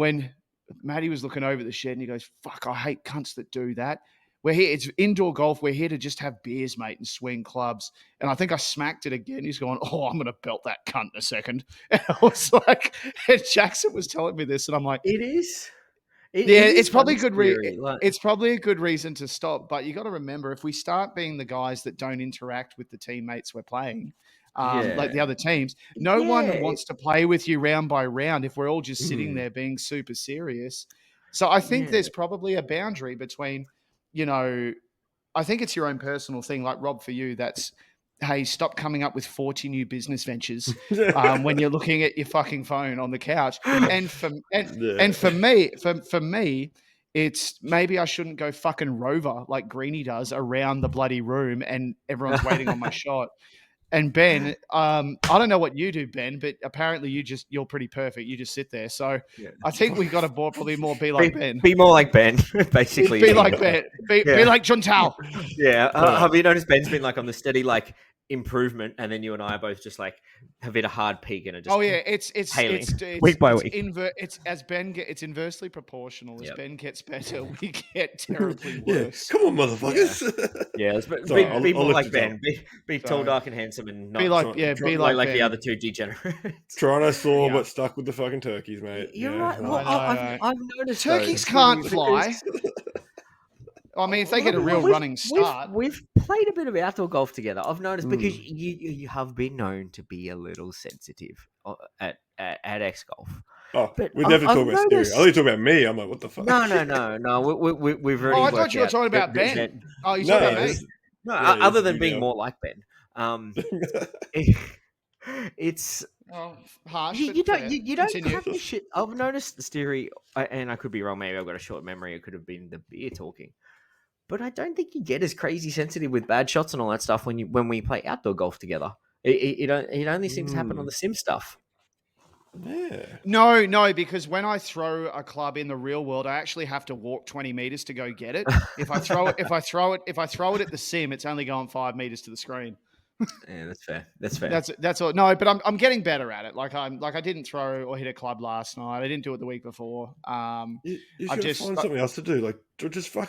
when Matty was looking over the shed and he goes, "Fuck, I hate cunts that do that. We're here. It's indoor golf. We're here to just have beers, mate, and swing clubs." And I think I smacked it again. He's going, "Oh, I'm going to belt that cunt in a second." And I was like, and Jackson was telling me this, and I'm like, it is. It's probably good. It's probably a good reason to stop. But you got to remember, if we start being the guys that don't interact with the teammates we're playing, like the other teams, no one wants to play with you round by round if we're all just sitting there being super serious. So I think there's probably a boundary between, I think it's your own personal thing. Like Rob, for you, that's, hey, stop coming up with 40 new business ventures when you're looking at your fucking phone on the couch. And for me, it's maybe I shouldn't go fucking rover like Greenie does around the bloody room and everyone's waiting on my shot. And Ben, I don't know what you do, Ben, but apparently you're pretty perfect. You just sit there. So I think we got to probably more be like Ben. Be more like Ben, basically. Be like Ben. Be like Juntal. Yeah. Have you noticed Ben's been like on the steady like improvement, and then you and I are both just like have hit a hard peak and are just it's week by week. It's inversely proportional. As Ben gets better, we get terribly worse. Come on, motherfuckers. Yeah, be more like Ben. Be tall, dark, and handsome, and not be like the other two degenerates. Tyrannosaur, but stuck with the fucking turkeys, mate. You're right. Well, I've noticed turkeys can't fly. I mean, if they get a real running start. We've played a bit of outdoor golf together. I've noticed because you have been known to be a little sensitive at X golf. Oh, but we never talk about Stereo. I only talk about me. I'm like, what the fuck? No. We've already. Oh, I thought you were talking about Ben. Oh, you talking about me? No, other than being more like Ben. It's harsh. You don't have your shit. I've noticed the Stereo, and I could be wrong. Maybe I've got a short memory. It could have been the beer talking. But I don't think you get as crazy sensitive with bad shots and all that stuff when we play outdoor golf together. It only seems to happen on the sim stuff. Yeah. No, because when I throw a club in the real world, I actually have to walk 20 meters to go get it. If I throw it at the sim, it's only going 5 meters to the screen. Yeah, that's fair. That's all. No, but I'm getting better at it. I didn't throw or hit a club last night. I didn't do it the week before. You should find something else to do. Like just start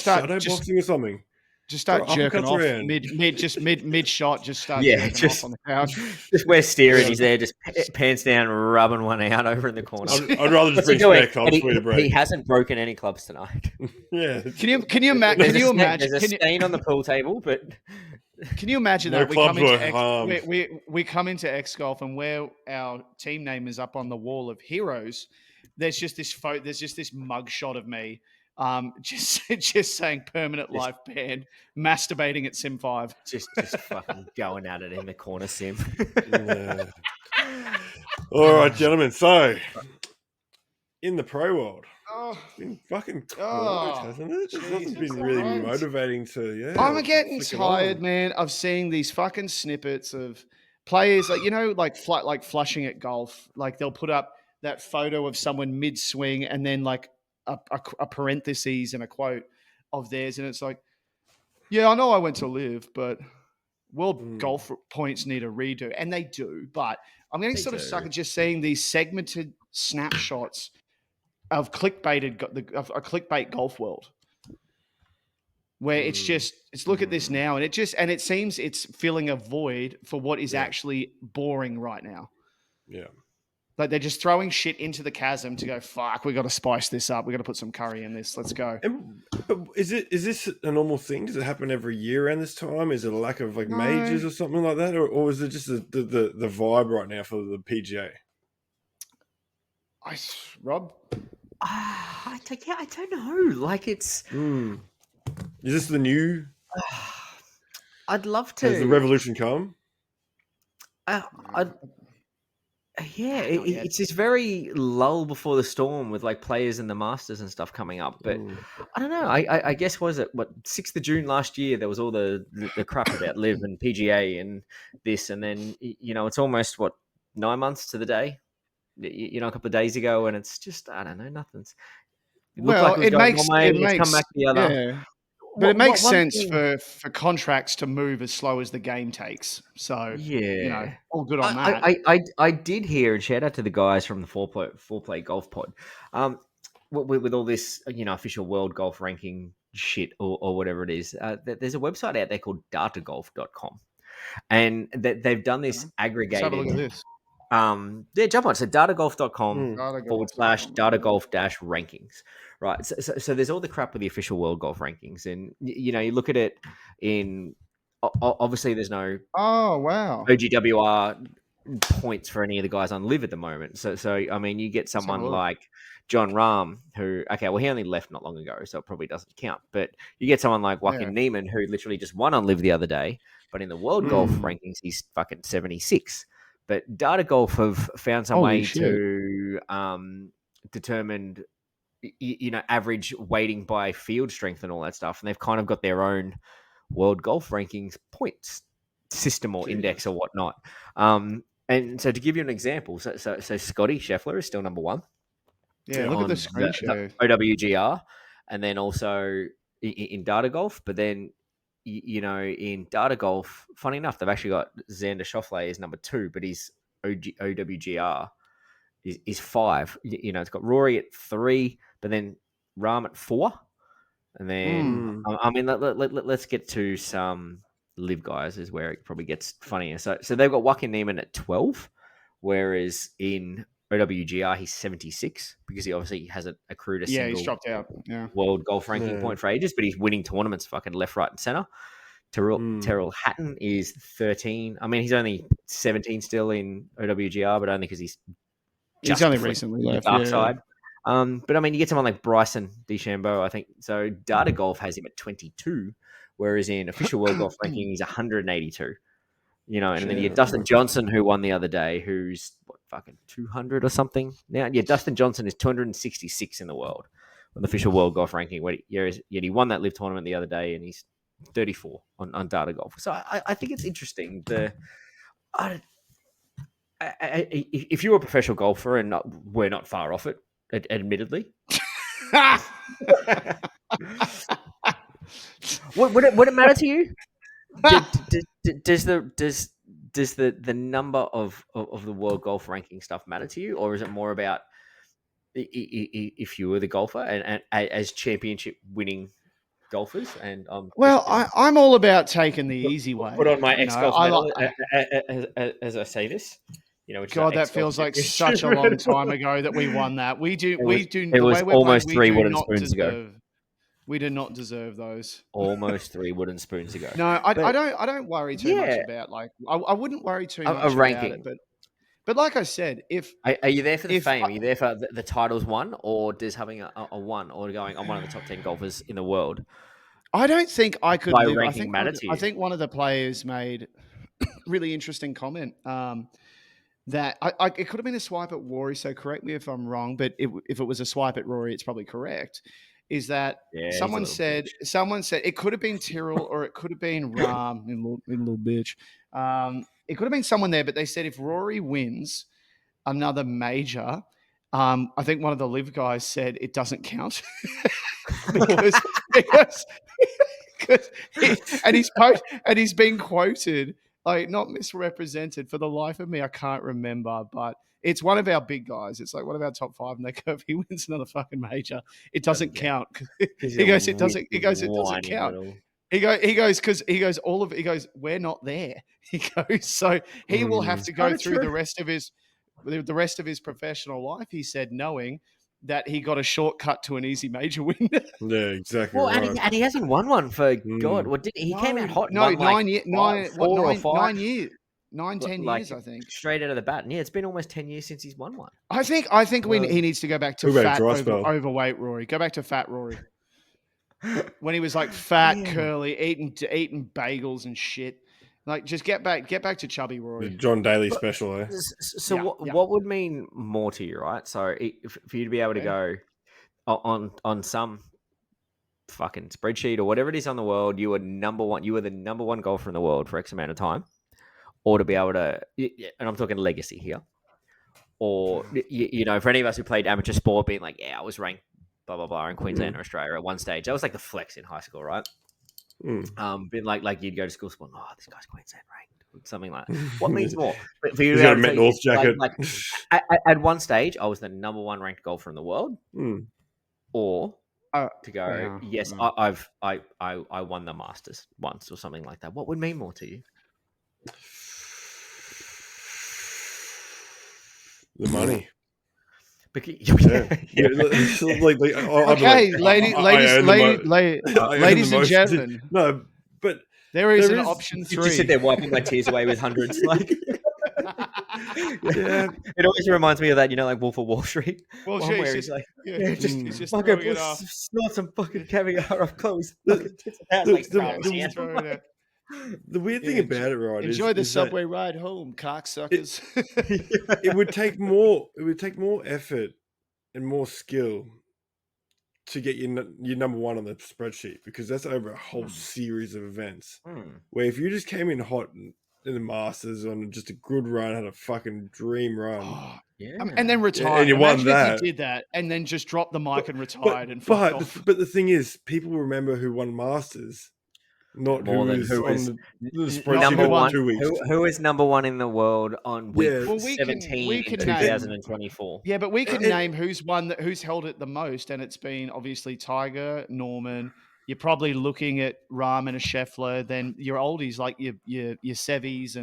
shadow boxing or something. Just start jerking off mid shot. Just start jerking off on the couch. Just where Steer and he's there, just pants down, rubbing one out over in the corner. I'd rather just bring spare clubs for you to break. He hasn't broken any clubs tonight. Yeah. Can you imagine? There's a stain on the pool table, but. Can you imagine that we come into X Golf and where our team name is up on the wall of heroes, there's just this mug shot of me, just saying permanent life ban, masturbating at Sim 5, just fucking going at it in the corner sim. Yeah. All right, gentlemen. So in the pro world. It's been fucking quiet, hasn't it? It hasn't been really motivating to, I'm getting tired, man, of seeing these fucking snippets of players, like flushing at golf. Like they'll put up that photo of someone mid-swing and then like a parentheses and a quote of theirs. And it's like, yeah, I know I went to live, but world golf points need a redo. And they do. But I'm getting sort of stuck at just seeing these segmented snapshots of a clickbait golf world, where it's look at this now, and it seems it's filling a void for what is actually boring right now. Yeah, like they're just throwing shit into the chasm to go, fuck, we got to spice this up. We got to put some curry in this. Let's go. But is this a normal thing? Does it happen every year around this time? Is it a lack of majors or something like that, or is it just the vibe right now for the PGA? Rob. I don't know. Like it's. Is this the new? I'd love to. Has the revolution come? It's this very lull before the storm with like players and the Masters and stuff coming up. But I don't know. I guess 6th of June last year there was all the crap about Live and PGA and this, and then it's almost 9 months to the day. A couple of days ago, and it's just I don't know, nothing's. It makes come back the other. Yeah. But it makes one sense thing, for contracts to move as slow as the game takes. So, yeah. all good on that. I did hear, and shout out to the guys from the four play golf pod, with all this official world golf ranking shit or whatever it is. There's a website out there called datagolf.com, and they've done this Let's have a look at aggregated. this. Jump on. So datagolf.com Datagolf.com. /datagolf rankings. Right. So there's all the crap with the official world golf rankings. And, you look at it in, obviously there's no Oh, wow. OGWR points for any of the guys on live at the moment. So I mean, you get someone look. like John Rahm, who, okay, well, he only left not long ago, so it probably doesn't count. But you get someone like Joaquin Neiman, who literally just won on live the other day, but in the world golf rankings, he's fucking 76. But Data Golf have found some way to determine, average weighting by field strength and all that stuff, and they've kind of got their own world golf rankings points system or index or whatnot. And so to give you an example, so Scotty Scheffler is still number one. Yeah, look at the screen the OWGR, and then also in Data Golf. But then, in Data Golf, funny enough, they've actually got Xander Schauffele as number 2, but his OWGR is 5. It's got Rory at 3, but then Rahm at 4. And then, I mean, let's get to some live guys is where it probably gets funnier. So they've got Joaquin Neiman at 12, whereas in OWGR he's 76 because he obviously hasn't accrued a single he's dropped out. world golf ranking point for ages, but he's winning tournaments fucking left, right, and center. Terrell Hatton is 13. I mean, he's only 17 still in OWGR, but only because he's only recently left. Dark side. But I mean, you get someone like Bryson DeChambeau, I think. So Data Golf has him at 22, whereas in official world golf ranking, he's 182. And then you get Dustin Johnson, who won the other day, who's fucking 200 or something now. Yeah, Dustin Johnson is 266 in the world on the official world golf ranking. Yet he won that live tournament the other day, and he's 34 on Data Golf. So I think it's interesting. If you're a professional golfer, and we're not far off it, admittedly. Would it matter to you? Does the number of the world golf ranking stuff matter to you, or is it more about if you were the golfer and as championship winning golfers? And I'm all about taking the easy way. Put on my ex-golf medal as I say this. God, that feels like such a long time ago that we won that. We do. It was almost 3 wooden spoons ago. We do not deserve those. Almost 3 wooden spoons ago. No, I don't worry too much about I wouldn't worry too much ranking. about it. But like I said, if are you there for the fame? Are you there for the titles won, or does having a 1 or going I'm one of the top 10 golfers in the world? I don't think I could. I think one of the players made a really interesting comment. That it could have been a swipe at Rory, so correct me if I'm wrong, but if it was a swipe at Rory, it's probably correct. Is that someone said it could have been Tyrrell or it could have been Rahm, little bitch. It could have been someone there, but they said if Rory wins another major, I think one of the live guys said it doesn't count because he's been quoted. Like, not misrepresented. For the life of me, I can't remember, but it's one of our big guys. It's like one of our top 5, and they go, if he wins another fucking major, it doesn't count. He goes, it doesn't count. He goes, we're not there. He goes, so he will have to go through the rest of his professional life, he said, knowing that he got a shortcut to an easy major win. Yeah, exactly. Well, right. and he hasn't won one for God. What did he came out hot? No, 9 years, 9 years, 10 years, I think. Straight out of the bat. And it's been almost 10 years since he's won one. I think he needs to go back to fat, overweight Rory. Go back to fat Rory. When he was like fat, curly, eating bagels and shit. Like, just get back to chubby Rory. The John Daly special, eh? So what would mean more to you, right? So for you to be able to go on some fucking spreadsheet or whatever it is on the world, you were number one. You were the number one golfer in the world for X amount of time, or to be able to, and I'm talking legacy here, or for any of us who played amateur sport, being like, I was ranked blah blah blah in Queensland or Australia at one stage. That was like the flex in high school, right? Been like you'd go to school, oh, this guy's Queensland ranked, something like that. What means more? But for you He's to got a be Met able to North jacket. like at one stage, I was the number one ranked golfer in the world, or to go, yes, I won the Masters once or something like that. What would mean more to you? The money. Because, okay, ladies and gentlemen. No, but there is an option 3. You just sit there wiping my tears away with hundreds. Like, yeah, it always reminds me of that, like Wolf of Wall Street. Well, where he's like, he's just throwing it off. Snort some fucking caviar off Chloe's fucking tits out, the weird thing about it, right? Enjoy the subway ride home, cocksuckers. It would take more. It would take more effort and more skill to get your number one on the spreadsheet, because that's over a whole series of events. Where if you just came in hot in the Masters on just a good run, had a fucking dream run, and then retired, and you won that. If you did that, and then just dropped the mic and retired and fucked off. But the thing is, people remember who won Masters. Not more than who is number one. 2 weeks. Who is number one in the world on week 17 in 2024? Yeah, but we can name who's held it the most, and it's been obviously Tiger, Norman. You're probably looking at Rahman and Scheffler. Then your oldies like your Sevies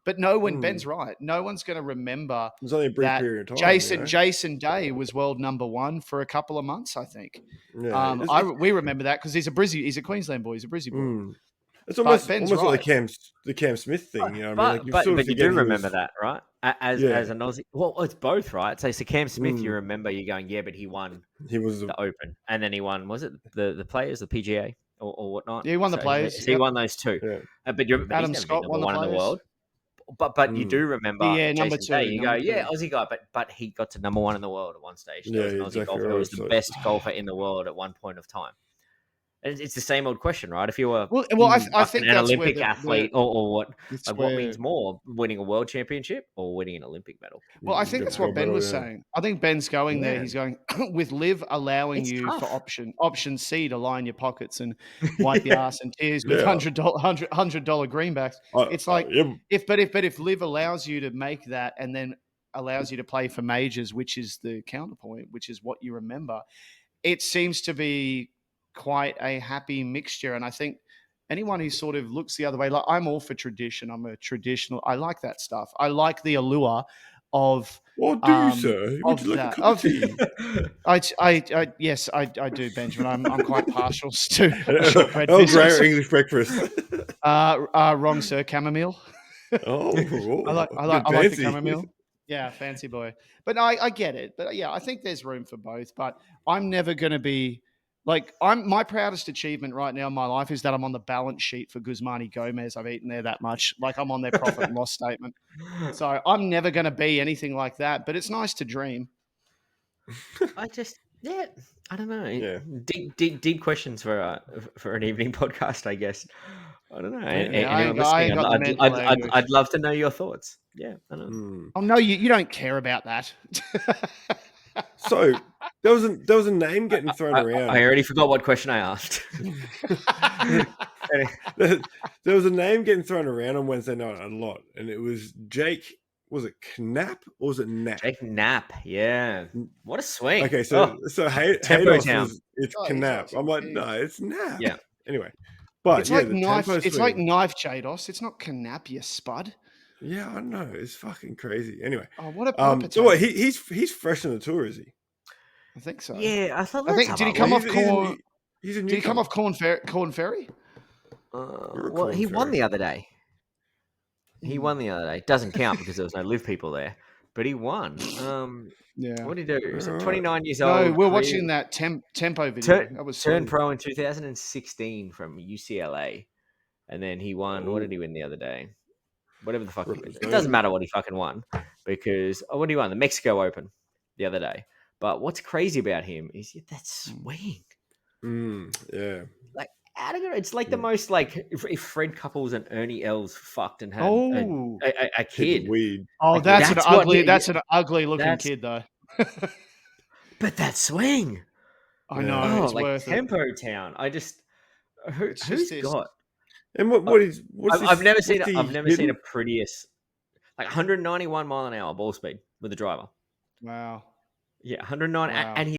but no one. Ben's right. No one's going to remember. There's only a brief period of time. Jason Day was world number one for a couple of months, I think. Yeah, we remember that because he's a Queensland boy. He's a Brizzy boy. It's almost like the Cam Smith thing. You know what I mean? But you do remember that, right? As an Aussie. Well, it's both, right? So Cam Smith, you remember you going, but he won. He was the Open, and then he won. Was it the Players, the PGA, or whatnot? Yeah, he won the Players. He won those two. Yeah. But Adam Scott won one in the world. But you do remember number 2. Day, you go, Aussie guy, but he got to number one in the world at one stage. He was an Aussie golfer who was the best golfer in the world at one point of time. It's the same old question, right? If you were I think an Olympic athlete or what, what means more, winning a world championship or winning an Olympic medal? Well, I think that's what Ben was saying. I think Ben's going there. He's going with Liv allowing for option C to line your pockets and wipe your ass and tears with $100 greenbacks. It's like if Liv allows you to make that and then allows you to play for majors, which is the counterpoint, which is what you remember, it seems to be quite a happy mixture. And I think anyone who sort of looks the other way, like I'm all for tradition. I'm a traditional. I like that stuff. I like the allure of. What do you, sir? Would you like a cup of tea? Yes, I do, Benjamin. I'm quite partial to shortbread. Great English breakfast. Wrong, sir. Chamomile. I like the chamomile. Yeah, fancy boy. But I get it. But yeah, I think there's room for both. But I'm never going to be. Like, my proudest achievement right now in my life is that I'm on the balance sheet for Guzmani Gomez. I've eaten there that much. Like, I'm on their profit and loss statement. So I'm never going to be anything like that, but it's nice to dream. I don't know. Yeah. Deep questions for an evening podcast, I guess. I don't know. I'd love to know your thoughts. Yeah, I don't know. Oh, no, you don't care about that. So there was a name getting thrown around. I already forgot what question I asked. There was a name getting thrown around on Wednesday night a lot, and it was Jake. Was it Knapp or was it Knapp? Jake Knapp, yeah. What a swing. Okay, so Haydos it's Knapp. I'm like, no, it's Knapp. Yeah. Anyway, but it's like knife. It's like knife, Chados. It's not Knapp, you spud. Yeah, I know. It's fucking crazy. Anyway. Oh, what a so what, he's fresh on the tour, is he? I think so. Yeah, I thought. Did he come off Corn? Did he come off Corn Ferry? Well, he won the other day. He won the other day. Doesn't count because there was no live people there, but he won. Yeah. What did he do? He's 29 years old. No, we're watching that tempo video. That was turned pro in 2016 from UCLA, and then he won. What did he win the other day? Whatever the fuck he wins. It doesn't matter what he fucking won because what did he won? The Mexico Open the other day. But what's crazy about him is that swing. Yeah. Like it's like the most like if Fred Couples and Ernie Els fucked and had a kid. Weed. Oh, like, that's an ugly looking kid though. But that swing. I know. It's like worth Tempo it. Town. Who's got? And what's I've never what's seen he I've never seen a hitting? prettiest, like 191 mile an hour ball speed with a driver. Wow. Yeah, 109, Wow. and he